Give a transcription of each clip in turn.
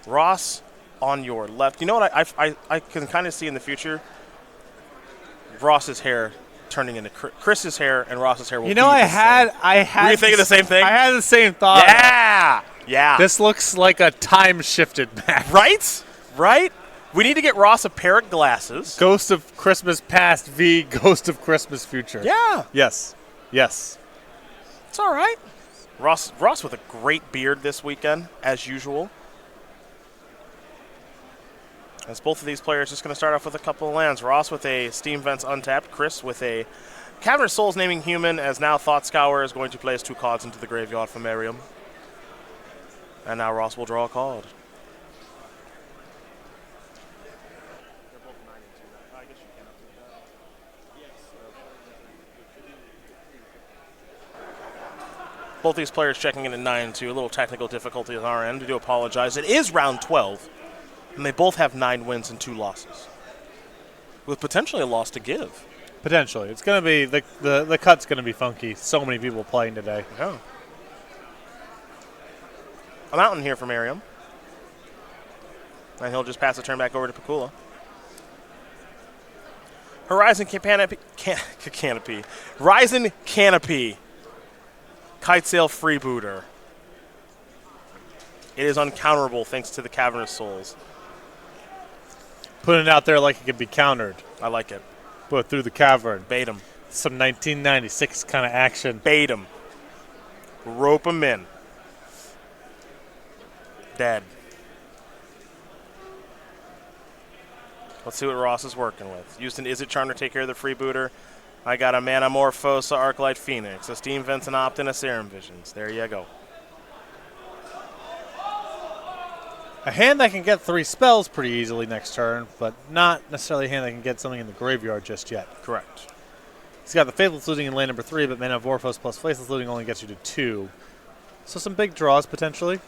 Ross on your left. You know what I can kind of see in the future? Ross's hair turning into Chris's hair, and Ross's hair will be the same. Were you thinking the same thing? I had the same thought. Yeah. Yeah. This looks like a time-shifted match. Right? Right? We need to get Ross a pair of glasses. Ghost of Christmas Past v. Ghost of Christmas Future. Yeah. Yes. Yes. It's all right. Ross with a great beard this weekend, as usual. As both of these players just going to start off with a couple of lands. Ross with a Steam Vents untapped. Chris with a Cavernous Souls naming human, as now Thought Scour is going to place 2 cards into the graveyard for Merriam. And now Ross will draw a card. Both these players checking in at 9-2. A little technical difficulty on our end. We do apologize. It is round 12, and they both have 9 wins and 2 losses, with potentially a loss to give. Potentially. It's going to be, the cut's going to be funky. So many people playing today. Yeah. A mountain here for Merriam. And he'll just pass the turn back over to Pikula. Horizon Canopy. Horizon Canopy. Kitesail Freebooter. It is uncounterable thanks to the Cavernous Souls. Putting it out there like it could be countered. I like it. But through the cavern. Bait him. Some 1996 kind of action. Bait him. Rope him in. Dead. Let's see what Ross is working with. Houston, is it Charm to take care of the Freebooter? I got a Manamorphosa, Arclight Phoenix, a Steam Vents, and Opt, and a Serum Visions. There you go. A hand that can get 3 spells pretty easily next turn, but not necessarily a hand that can get something in the graveyard just yet. Correct. He's got the Faithless Looting in lane number 3, but Manamorphose plus Faithless Looting only gets you to 2. So some big draws potentially.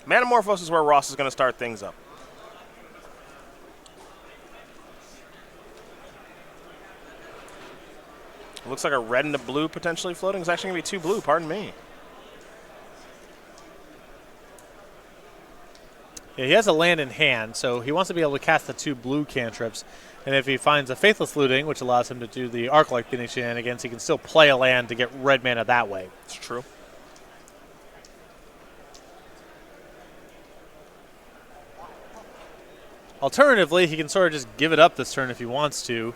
Manamorphose is where Ross is going to start things up. Looks like a red and a blue potentially floating. It's actually going to be 2 blue, pardon me. Yeah, he has a land in hand, so he wants to be able to cast the 2 blue cantrips. And if he finds a Faithless Looting, which allows him to do the Arclight Phoenix shenanigans, he can still play a land to get red mana that way. It's true. Alternatively, he can sort of just give it up this turn if he wants to,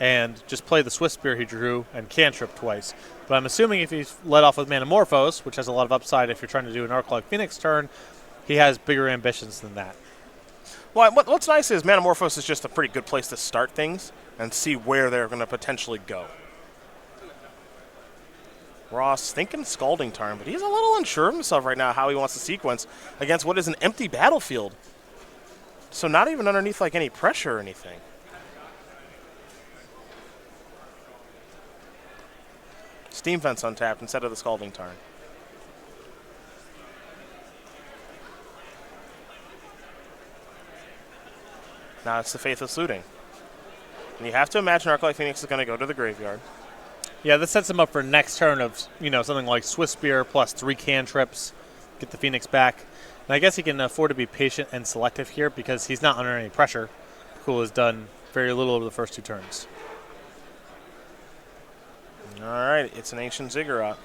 and just play the Swift Spear he drew and cantrip twice. But I'm assuming if he's let off with Manamorphose, which has a lot of upside if you're trying to do an Arclight Phoenix turn, he has bigger ambitions than that. Well, what's nice is Manamorphose is just a pretty good place to start things and see where they're going to potentially go. Ross thinking Scalding Tarn, but he's a little unsure of himself right now how he wants to sequence against what is an empty battlefield. So not even underneath like any pressure or anything. Steam Vents untapped instead of the Scalding Tarn. Now it's the Faithless Looting. And you have to imagine Arclight Phoenix is going to go to the graveyard. Yeah, this sets him up for next turn of, something like Swift Spear plus 3 cantrips, get the Phoenix back. And I guess he can afford to be patient and selective here because he's not under any pressure. Pikula has done very little over the first 2 turns. All right, it's an Ancient Ziggurat.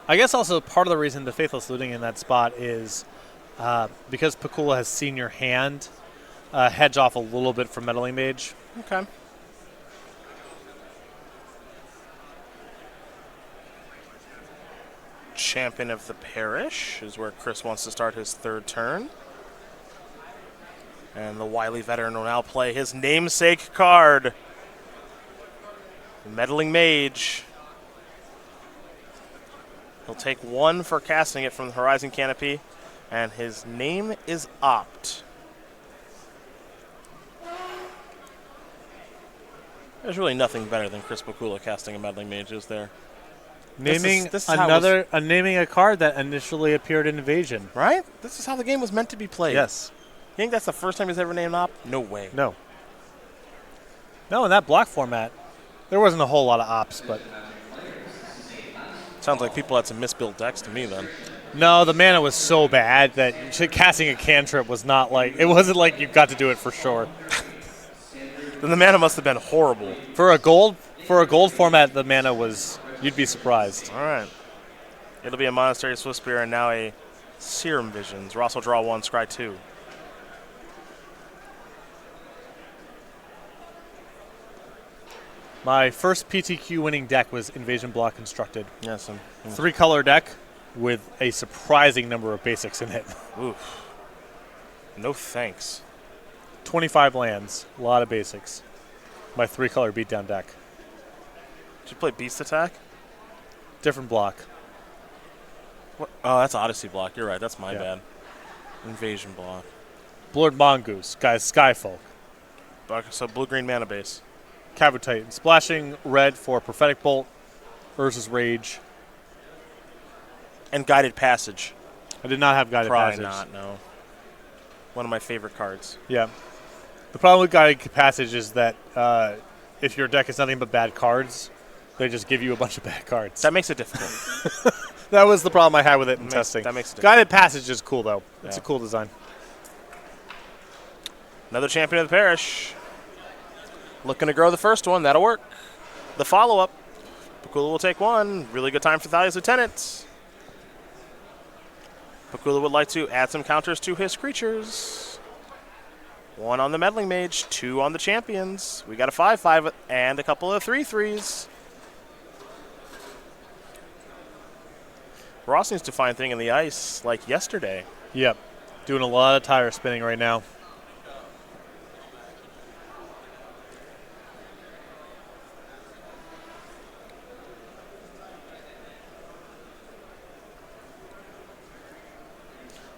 I guess also part of the reason the Faithless Looting in that spot is because Pikula has seen your hand, hedge off a little bit from Meddling Mage. Okay. Champion of the Parish is where Chris wants to start his 3rd turn. And the wily veteran will now play his namesake card. The Meddling Mage. He'll take 1 for casting it from the Horizon Canopy, and his name is Opt. There's really nothing better than Chris Pikula casting a Meddling Mage, is there? Naming a card that initially appeared in Invasion. Right? This is how the game was meant to be played. Yes. You think that's the first time he's ever named Opt? No way. No. No, in that block format, there wasn't a whole lot of Ops, but Sounds like people had some misbuilt decks to me then. No, the mana was so bad that casting a cantrip was not like, it wasn't like you got to do it for sure. Then the mana must have been horrible. For a gold format, the mana was, you'd be surprised. All right. It'll be a Monastery Swiftspear and now a Serum Visions. Ross will draw 1, scry 2. My first PTQ winning deck was Invasion Block Constructed. Yes. 3-color deck with a surprising number of basics in it. Oof. No thanks. 25 lands, a lot of basics. My 3-color beatdown deck. Did you play Beast Attack? Different block. What? Oh, that's Odyssey block. You're right. That's my bad. Invasion block. Blurred Mongoose, guys, Skyfolk. So blue-green mana base. Cavu Titan. Splashing red for Prophetic Bolt, Urza's Rage. And Guided Passage. I did not have Guided Probably Passage. not, no. One of my favorite cards. Yeah. The problem with Guided Passage is that if your deck is nothing but bad cards, they just give you a bunch of bad cards. That makes it difficult. That was the problem I had with it in testing. That makes it difficult. Guided Passage is cool, though. It's a cool design. Another champion of the parish. Looking to grow the first one. That'll work. The follow-up. Pikula will take 1. Really good time for Thalia's Lieutenant. Pikula would like to add some counters to his creatures. 1 on the Meddling Mage, 2 on the champions. We got a 5/5 and a couple of 3/3s. Ross needs to find thing in the ice like yesterday. Yep. Doing a lot of tire spinning right now.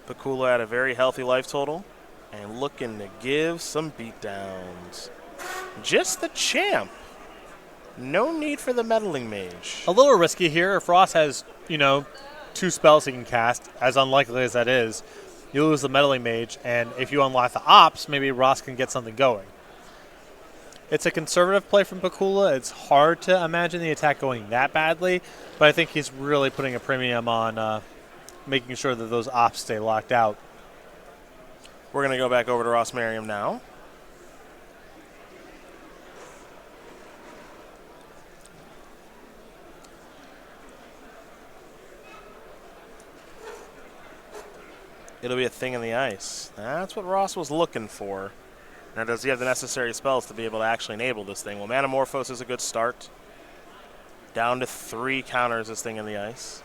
Pikula had a very healthy life total and looking to give some beatdowns. Just the champ. No need for the Meddling Mage. A little risky here. If Ross has, 2 spells he can cast, as unlikely as that is, you lose the Meddling Mage, and if you unlock the Ops, maybe Ross can get something going. It's a conservative play from Pikula. It's hard to imagine the attack going that badly, but I think he's really putting a premium on making sure that those Ops stay locked out. We're going to go back over to Ross Merriam now. It'll be a thing in the ice. That's what Ross was looking for. Now, does he have the necessary spells to be able to actually enable this thing? Well, Manamorphose is a good start. Down to 3 counters this thing in the ice.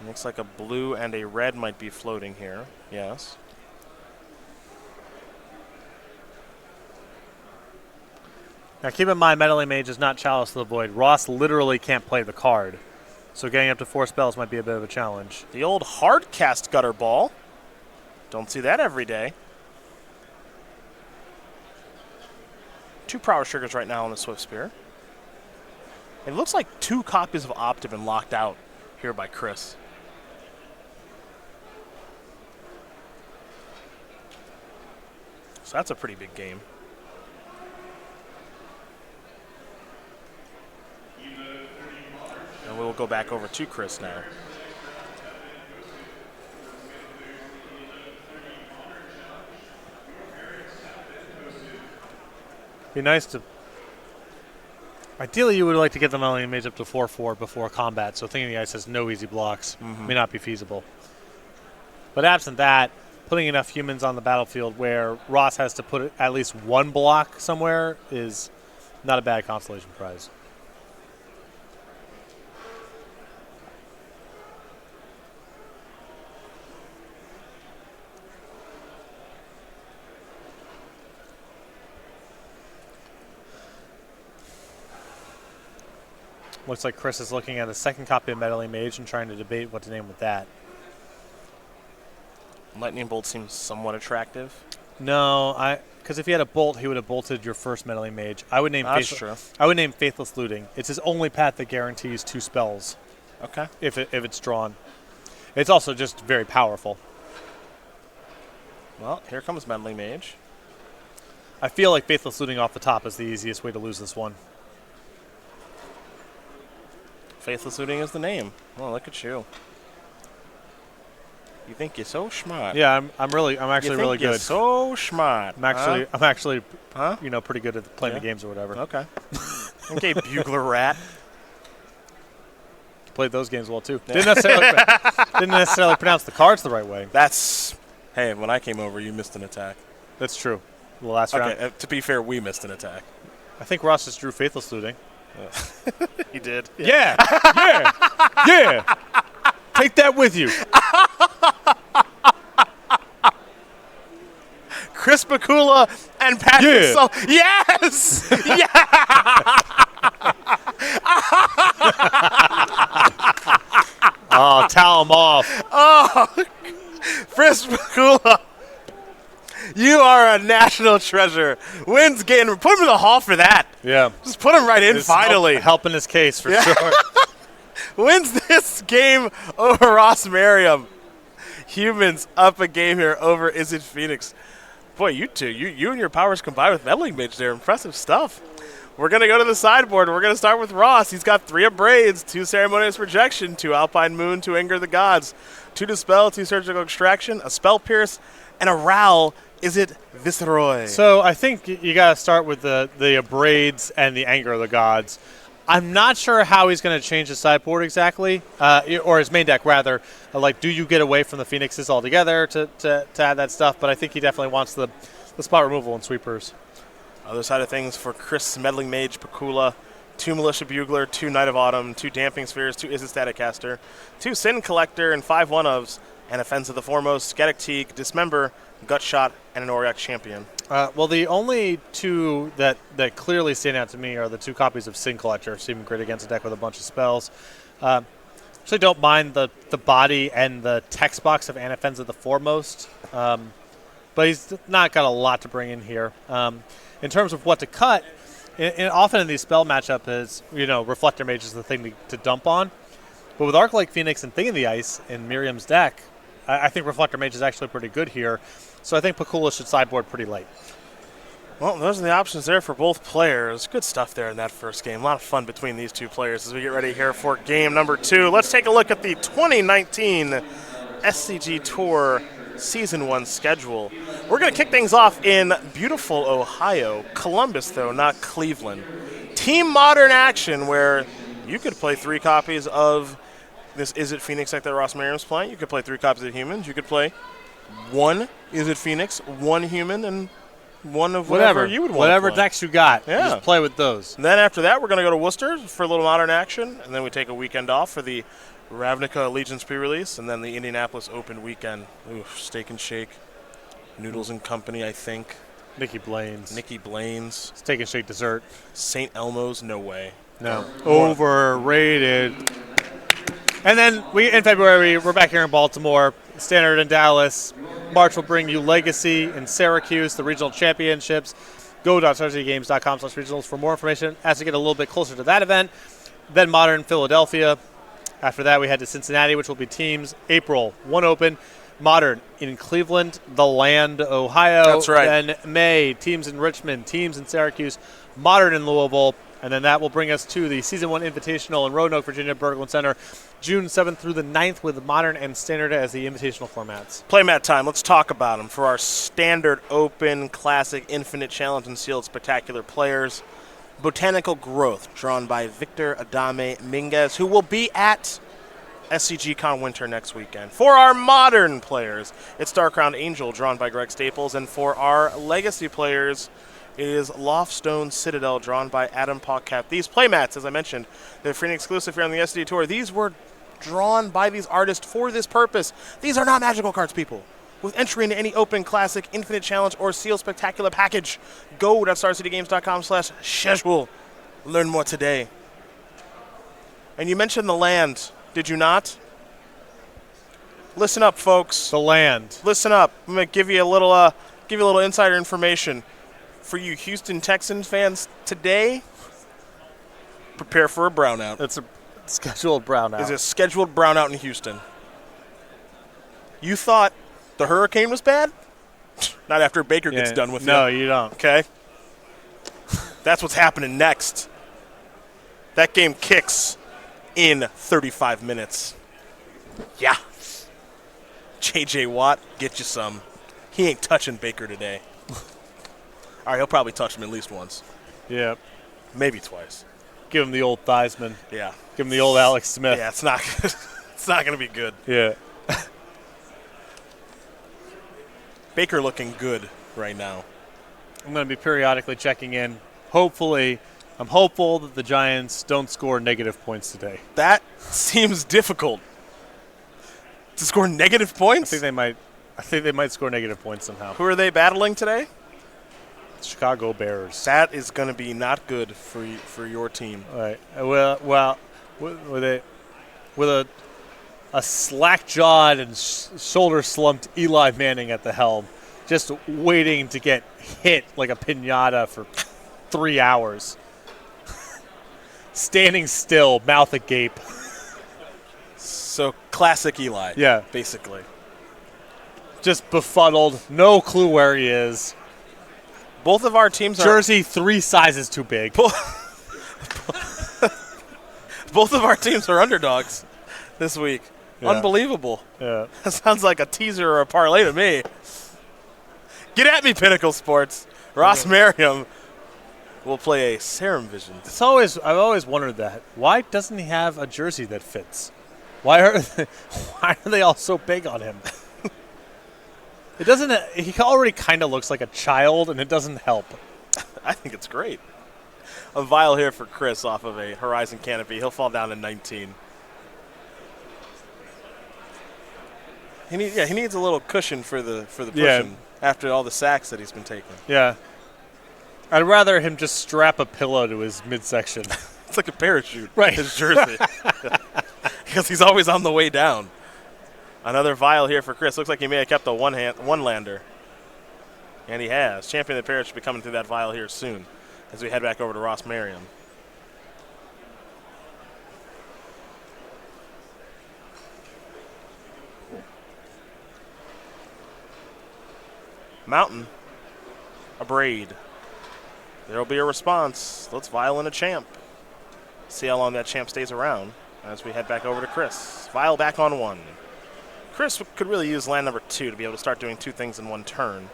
Looks like a blue and a red might be floating here. Yes. Now keep in mind, Meddling Mage is not Chalice of the Void. Ross literally can't play the card, so getting up to 4 spells might be a bit of a challenge. The old hard cast Gutter Ball. Don't see that every day. 2 Power Triggers right now on the Swiftspear. It looks like 2 copies of Opt have been locked out here by Chris. So that's a pretty big game. And we will go back over to Chris now. Be nice to... Ideally, you would like to get the Meddling Mage up to 4/4 before combat, so Thing in the Ice has no easy blocks. May not be feasible. But absent that, putting enough humans on the battlefield where Ross has to put at least 1 block somewhere is not a bad consolation prize. Looks like Chris is looking at a second copy of Meddling Mage and trying to debate what to name with that. Lightning Bolt seems somewhat attractive. No, because if he had a bolt, he would have bolted your first Meddling Mage. I would name Faithless Looting. It's his only path that guarantees 2 spells. Okay. If it's drawn. It's also just very powerful. Well, here comes Meddling Mage. I feel like Faithless Looting off the top is the easiest way to lose this one. Faithless Looting is the name. Oh, look at you. You think you're so smart. Yeah, I'm actually really good. You're so smart. I'm actually Huh? pretty good at playing the games or whatever. Okay. Okay, Bugler Rat. Played those games well too. Didn't necessarily pronounce the cards the right way. Hey, when I came over, you missed an attack. That's true. The last round. Okay, to be fair, we missed an attack. I think Ross just drew Faithless Looting. He did. Yeah. Yeah. Take that with you. Chris Pikula and Patrick Yes! Yeah! Oh, towel him off. Oh, Chris Pikula. You are a national treasure. Wins game. Put him in the hall for that. Yeah. Just put him right in finally. Helping his case for sure. Wins this game over Ross Merriam. Humans up a game here over Is It Phoenix. Boy, you two, you and your powers combined with Meddling Mage there. Impressive stuff. We're going to go to the sideboard. We're going to start with Ross. He's got 3 Abrades, 2 Ceremonious Rejection, 2 Alpine Moon, 2 Anger the Gods, 2 Dispel, 2 Surgical Extraction, a Spell Pierce, and a Ral. Is it Viceroy? So I think you got to start with the Abrades and the Anger of the Gods. I'm not sure how he's going to change his sideboard exactly, or his main deck rather. Like, do you get away from the Phoenixes altogether to add that stuff? But I think he definitely wants the spot removal and sweepers. Other side of things for Chris Meddling Mage, Pikula, 2 Militia Bugler, 2 Knight of Autumn, 2 Damping Spheres, 2 Izzet Staticaster, 2 Sin Collector, and 5 1-ofs, and Offense of the Foremost, Scatic Teague, Dismember, Gutshot, and an Auric Champion. Well, the only 2 that clearly stand out to me are the 2 copies of Sin Collector, seem great against a deck with a bunch of spells. Actually don't mind the body and the text box of Offense of the Foremost, but he's not got a lot to bring in here. In terms of what to cut, often in these spell matchup is, Reflector Mage is the thing to dump on. But with Arc-like Phoenix and Thing in the Ice in Miriam's deck, I think Reflector Mage is actually pretty good here. So I think Pikula should sideboard pretty late. Well, those are the options there for both players. Good stuff there in that first game. A lot of fun between these 2 players as we get ready here for game number 2. Let's take a look at the 2019 SCG Tour Season 1 schedule. We're going to kick things off in beautiful Ohio. Columbus, though, not Cleveland. Team Modern action where you could play 3 copies of this Is It Phoenix deck that Ross Merriam's playing. You could play 3 copies of Humans. You could play 1 Is It Phoenix, 1 Human, and 1 of whatever you would want Whatever to play. decks you got, Yeah. just play with those. And then after that, we're going to go to Worcester for a little Modern action, and then we take a weekend off for the Ravnica Allegiance pre-release, and then the Indianapolis Open weekend. Ooh, Steak and Shake, Noodles and Company, I think. Nikki Blaine's. Steak and Shake dessert. St. Elmo's, no way. No. Overrated. And then in February, we're back here in Baltimore. Standard in Dallas. March will bring you Legacy in Syracuse, the regional championships. Go.StarCityGames.com/regionals for more information as we get a little bit closer to that event. Then Modern Philadelphia. After that, we head to Cincinnati, which will be teams. April, 1 Open. Modern in Cleveland, the land, Ohio. That's right. Then May, teams in Richmond, teams in Syracuse, Modern in Louisville. And then that will bring us to the Season 1 Invitational in Roanoke, Virginia, Berglund Center, June 7th through the 9th with Modern and Standard as the invitational formats. Playmat time. Let's talk about them. For our Standard Open, Classic, Infinite Challenge, and Sealed Spectacular players, Botanical Growth, drawn by Victor Adame Minguez, who will be at SCG Con Winter next weekend. For our Modern players, it's Starcrowned Angel, drawn by Greg Staples. And for our Legacy players, it is Loftstone Citadel, drawn by Adam Paucap. These playmats, as I mentioned, they're free and exclusive here on the SCG Tour. These were drawn by these artists for this purpose. These are not magical cards, people. With entry into any Open, Classic, Infinite Challenge, or Seal Spectacular package, go to StarCityGames.com/schedule. Learn more today. And you mentioned the land, did you not? Listen up, folks. The land. Listen up. I'm going to give you a little insider information. For you Houston Texans fans today, prepare for a brownout. It's a scheduled brownout. It's a scheduled brownout in Houston. You thought the hurricane was bad? Not after Baker gets done with No, you don't. Okay? That's what's happening next. That game kicks in 35 minutes. Yeah. J.J. Watt, get you some. He ain't touching Baker today. All right, he'll probably touch him at least once. Yeah. Maybe twice. Give him the old Theismann. Yeah. Give him the old Alex Smith. Yeah, it's not good. It's not going to be good. Yeah. Baker looking good right now. I'm going to be periodically checking in. I'm hopeful that the Giants don't score negative points today. That seems difficult. To score negative points? I think they might score negative points somehow. Who are they battling today? Chicago Bears. That is going to be not good for your team. All right. Well, with a slack-jawed and shoulder-slumped Eli Manning at the helm, just waiting to get hit like a piñata for 3 hours. Standing still, mouth agape. So classic Eli. Yeah. Basically. Just befuddled, no clue where he is. Both of our teams are jersey 3 sizes too big. Both of our teams are underdogs this week. Yeah. Unbelievable. Yeah. That sounds like a teaser or a parlay to me. Get at me, Pinnacle Sports. Ross Merriam will play a Serum Vision. I've always wondered that. Why doesn't he have a jersey that fits? Why are they all so big on him? It doesn't. He already kind of looks like a child, and it doesn't help. I think it's great. A vial here for Chris off of a Horizon canopy. He'll fall down to 19. He needs a little cushion for the pushing after all the sacks that he's been taking. Yeah. I'd rather him just strap a pillow to his midsection. It's like a parachute. Right. His jersey. Because he's always on the way down. Another vial here for Chris. Looks like he may have kept a one-lander. And he has. Champion of the Pair should be coming through that vial here soon as we head back over to Ross Merriam. Mountain. A braid. There will be a response. Let's vial in a champ. See how long that champ stays around as we head back over to Chris. Vial back on 1. Chris could really use land number 2 to be able to start doing 2 things in one turn.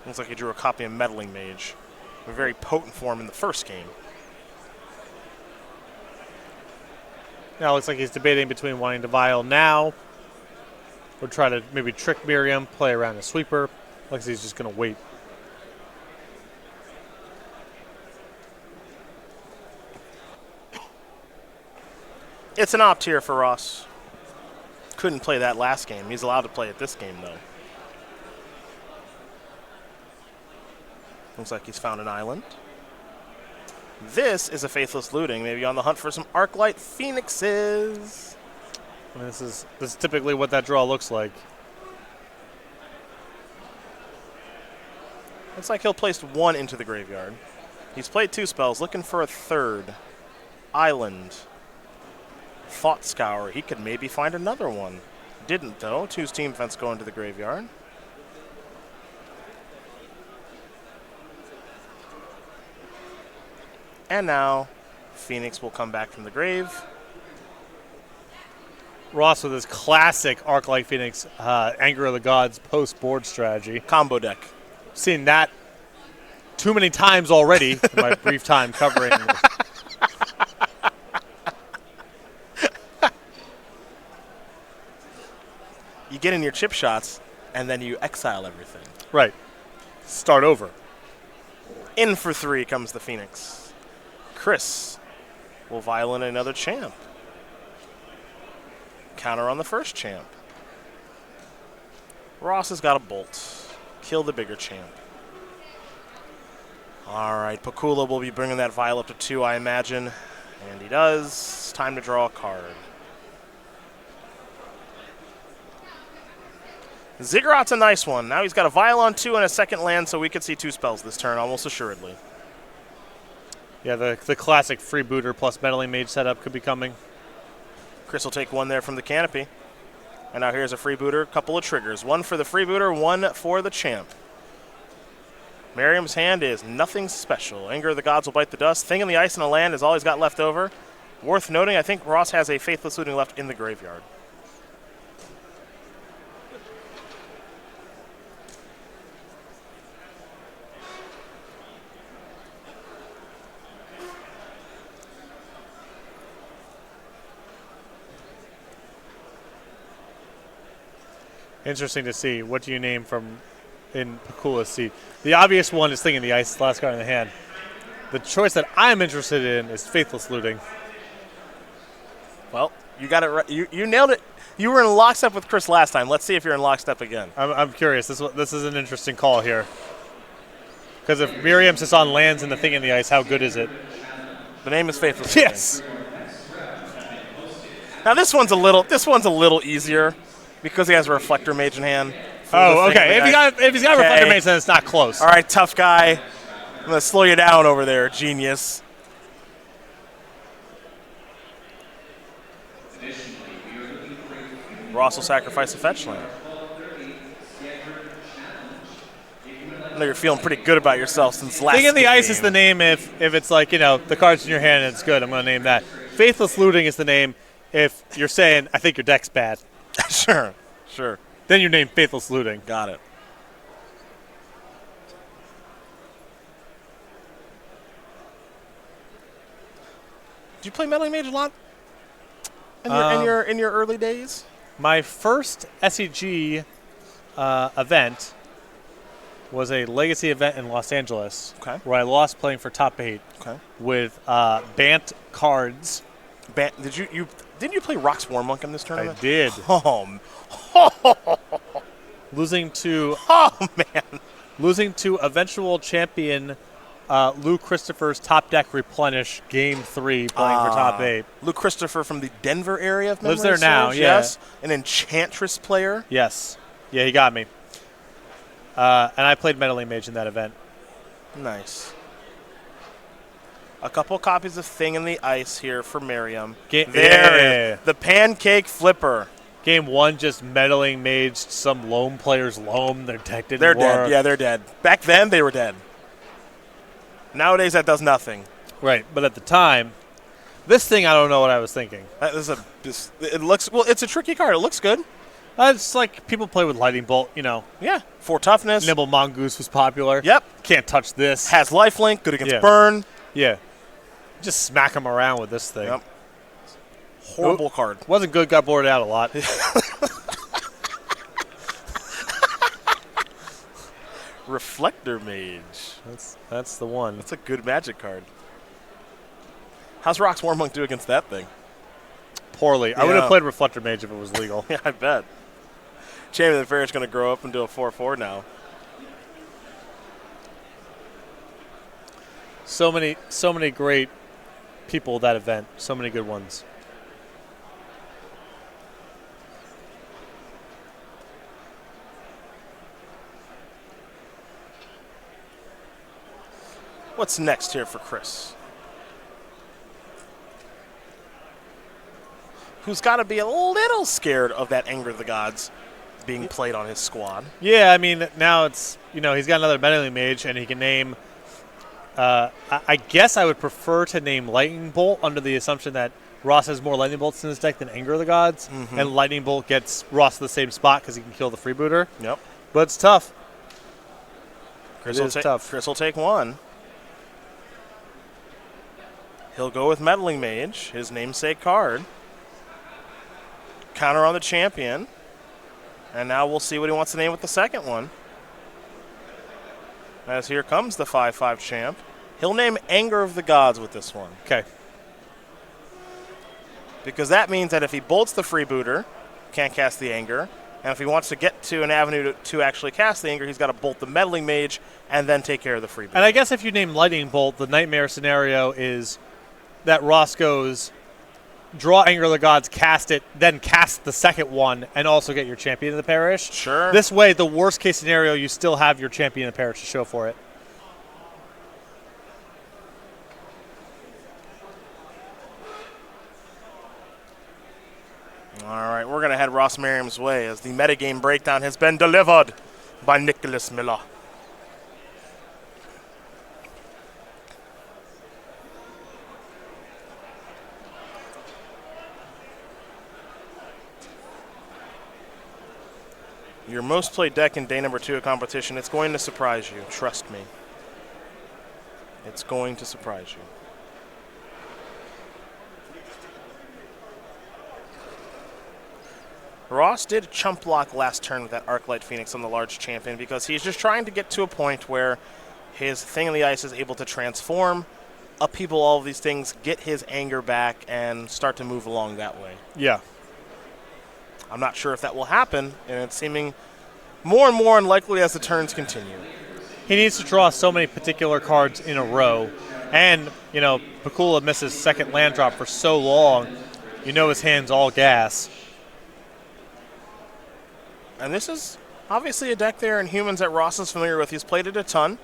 Looks like he drew a copy of Meddling Mage. A very potent form in the first game. Now it looks like he's debating between wanting to vial now or try to maybe trick Merriam, play around a sweeper. Looks like he's just going to wait. It's an opt here for Ross. Couldn't play that last game. He's allowed to play it this game, though. Looks like he's found an island. This is a Faithless Looting, maybe on the hunt for some Arclight Phoenixes. I mean, this is typically what that draw looks like. Looks like he'll place 1 into the graveyard. He's played 2 spells, looking for a 3rd. Island. Thought Scour. He could maybe find another one. Didn't, though. 2 Steam Vents go into the graveyard. And now, Phoenix will come back from the grave. Ross with his classic Arc-like Phoenix Anger of the Gods post-board strategy. Combo deck. Seen that too many times already in my brief time covering this. You get in your chip shots, and then you exile everything. Right. Start over. In for 3 comes the Phoenix. Chris will vial in another champ. Counter on the first champ. Ross has got a bolt. Kill the bigger champ. All right, Pikula will be bringing that vial up to 2, I imagine. And he does. It's time to draw a card. Ziggurat's a nice one. Now he's got a vial on 2 and a second land, so we could see 2 spells this turn, almost assuredly. Yeah, the classic freebooter plus Meddling Mage setup could be coming. Chris will take 1 there from the canopy. And now here's a freebooter, couple of triggers. 1 for the freebooter, 1 for the champ. Merriam's hand is nothing special. Anger of the Gods will bite the dust. Thing in the ice and the land is all he's got left over. Worth noting, I think Ross has a Faithless Looting left in the graveyard. Interesting to see. What do you name from in Pikula's seat? The obvious one is Thing in the Ice, last card in the hand. The choice that I'm interested in is Faithless Looting. Well, you got it right. You nailed it. You were in lockstep with Chris last time. Let's see if you're in lockstep again. I'm curious. This is an interesting call here. Because if Merriam's just on lands and the Thing in the Ice, how good is it? The name is Faithless Looting. Yes. Now this one's a little easier because he has a Reflector Mage in hand. Oh, okay. If he's got Okay. Reflector Mage, then it's not close. All right, tough guy. I'm going to slow you down over there, genius. Ross will sacrifice a fetch land. I know you're feeling pretty good about yourself since last Thing in the game. Ice is the name if it's like, the card's in your hand and it's good. I'm going to name that. Faithless Looting is the name if you're saying, I think your deck's bad. Sure. Then you name Faithless Looting. Got it. Did you play Meddling Mage a lot in your early days? My first SCG event was a legacy event in Los Angeles, Okay. where I lost playing for top 8 Okay. with BANT cards. Didn't you play Rock Swarmmonk in this tournament? I did. Losing to losing to eventual champion Lou Christopher's top deck replenish game 3 playing for top 8. Lou Christopher from the Denver area of memory Lives there now, serves, yeah. Yes. An Enchantress player. Yes. Yeah, he got me. And I played Meddling Mage in that event. Nice. A couple copies of Thing in the Ice here for Merriam. Yeah. The Pancake Flipper. Game 1 just Meddling Mage some loam player's loam. Their deck didn't They're work. dead. Yeah, they're dead. Back then, they were dead. Nowadays, that does nothing. Right, but at the time, this thing I don't know what I was thinking. It looks well. It's a tricky card. It looks good. It's like people play with Lightning Bolt, Yeah. 4 toughness. Nibble Mongoose was popular. Yep. Can't touch this. Has lifelink. Good against Yeah. burn. Yeah. Just smack them around with this thing. Yep. Horrible card. Wasn't good, got boarded out a lot. Reflector Mage. That's the one. That's a good Magic card. How's Rock Swarmmonk do against that thing? Poorly. I would have played Reflector Mage if it was legal. Yeah, I bet. Champion of the Fair is going to grow up and do a 4/4 now. So many great people at that event. So many good ones. What's next here for Chris? Who's got to be a little scared of that Anger of the Gods being played on his squad. Yeah, I mean, now it's, he's got another Meddling Mage, and he can name, I guess I would prefer to name Lightning Bolt under the assumption that Ross has more Lightning Bolts in his deck than Anger of the Gods, and Lightning Bolt gets Ross to the same spot because he can kill the freebooter. Yep. But it's tough. Chris will take one. He'll go with Meddling Mage, his namesake card. Counter on the champion. And now we'll see what he wants to name with the second one. As here comes the 5/5 champ. He'll name Anger of the Gods with this one. Okay. Because that means that if he bolts the freebooter, can't cast the Anger. And if he wants to get to an avenue to actually cast the Anger, he's got to bolt the Meddling Mage and then take care of the freebooter. And I guess if you name Lightning Bolt, the nightmare scenario is that Ross goes, draw Anger of the Gods, cast it, then cast the second one, and also get your champion of the parish. Sure. This way, the worst case scenario, you still have your champion of the parish to show for it. All right, we're going to head Ross Merriam's way as the metagame breakdown has been delivered by Nicholas Miller. Your most played deck in day number 2 of competition. It's going to surprise you. Trust me. It's going to surprise you. Ross did chump block last turn with that Arclight Phoenix on the large champion because he's just trying to get to a point where his Thing in the Ice is able to transform, upheaval all of these things, get his anger back, and start to move along that way. Yeah. I'm not sure if that will happen, and it's seeming more and more unlikely as the turns continue. He needs to draw so many particular cards in a row. And, you know, Pikula misses second land drop for so long, you know his hand's all gas. And this is obviously a deck there in Humans that Ross is familiar with. He's played it a ton.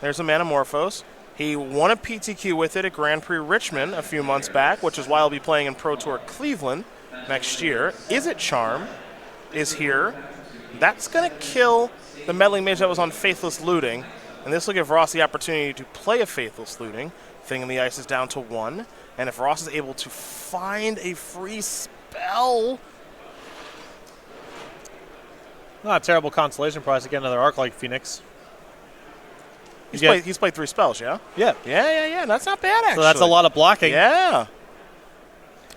There's a Manamorphose. He won a PTQ with it at Grand Prix Richmond a few months back, which is why he'll be playing in Pro Tour Cleveland next year. Is It Charm is here. That's going to kill the Meddling Mage that was on Faithless Looting. And this will give Ross the opportunity to play a Faithless Looting. Thing in the Ice is down to 1. And if Ross is able to find a free spell... Not a terrible consolation prize to get another Arclight Phoenix. He's played 3 spells, yeah? Yeah. Yeah. That's not bad, actually. So that's a lot of blocking. Yeah.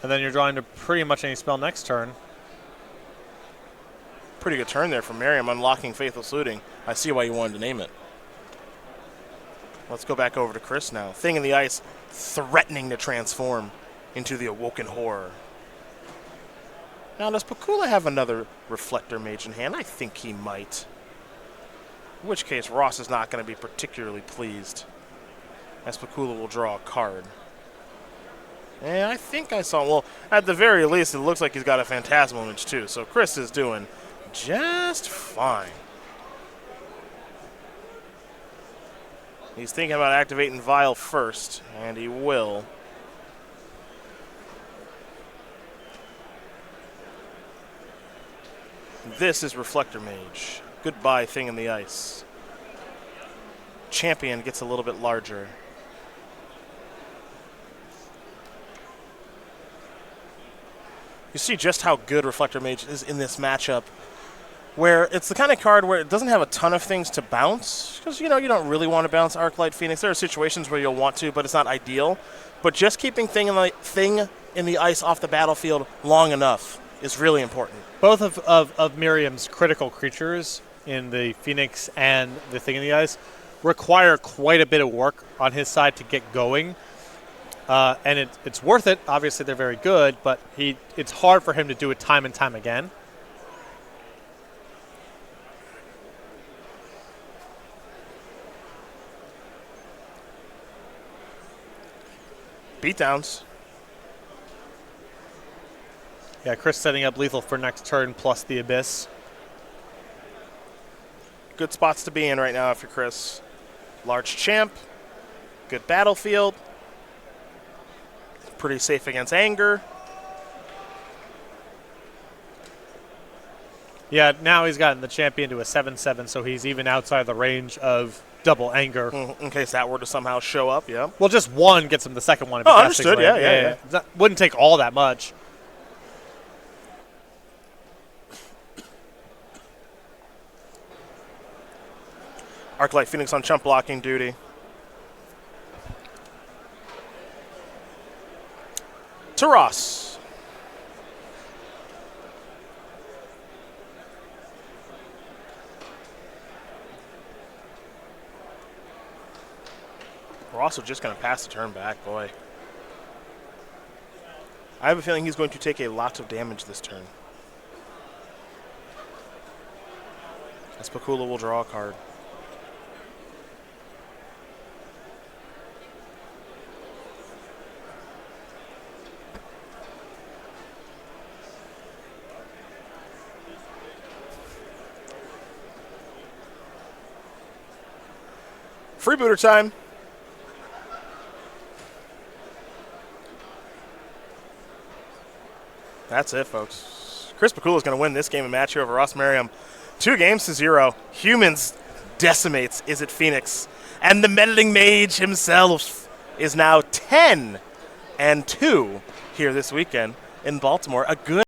And then you're drawing to pretty much any spell next turn. Pretty good turn there from Merriam, unlocking Faithless Looting. I see why you wanted to name it. Let's go back over to Chris now. Thing in the Ice threatening to transform into the Awoken Horror. Now, does Pikula have another Reflector Mage in hand? I think he might. In which case, Ross is not going to be particularly pleased, as Pikula will draw a card. And I think I saw, well, at the very least, it looks like he's got a Phantasmal Image too, so Chris is doing just fine. He's thinking about activating Vial first, and he will. This is Reflector Mage. Goodbye, Thing in the Ice. Champion gets a little bit larger. You see just how good Reflector Mage is in this matchup, where it's the kind of card where it doesn't have a ton of things to bounce, because, you know, you don't really want to bounce Arclight Phoenix. There are situations where you'll want to, but it's not ideal. But just keeping Thing in the Ice off the battlefield long enough is really important. Both of Merriam's critical creatures in the Phoenix and the Thing in the Ice require quite a bit of work on his side to get going. And it's worth it. Obviously, they're very good, but it's hard for him to do it time and time again. Beatdowns. Yeah, Chris setting up lethal for next turn plus the Abyss. Good spots to be in right now if you're Chris. Large champ. Good battlefield. Pretty safe against anger. Yeah, now he's gotten the champion to a 7/7, so he's even outside the range of double anger. In case that were to somehow show up, yeah. Well, just one gets him the second one. If Oh, he understood, yeah. That wouldn't take all that much. Arclight Phoenix on chump blocking duty. To Ross. We're also just going to pass the turn back, boy. I have a feeling he's going to take a lot of damage this turn. As Pikula will draw a card. Freebooter time. That's it, folks. Chris Pikula is going to win this game and match here over Ross Merriam. 2-0. Humans decimates Is It Phoenix. And the meddling mage himself is now 10-2 here this weekend in Baltimore. A good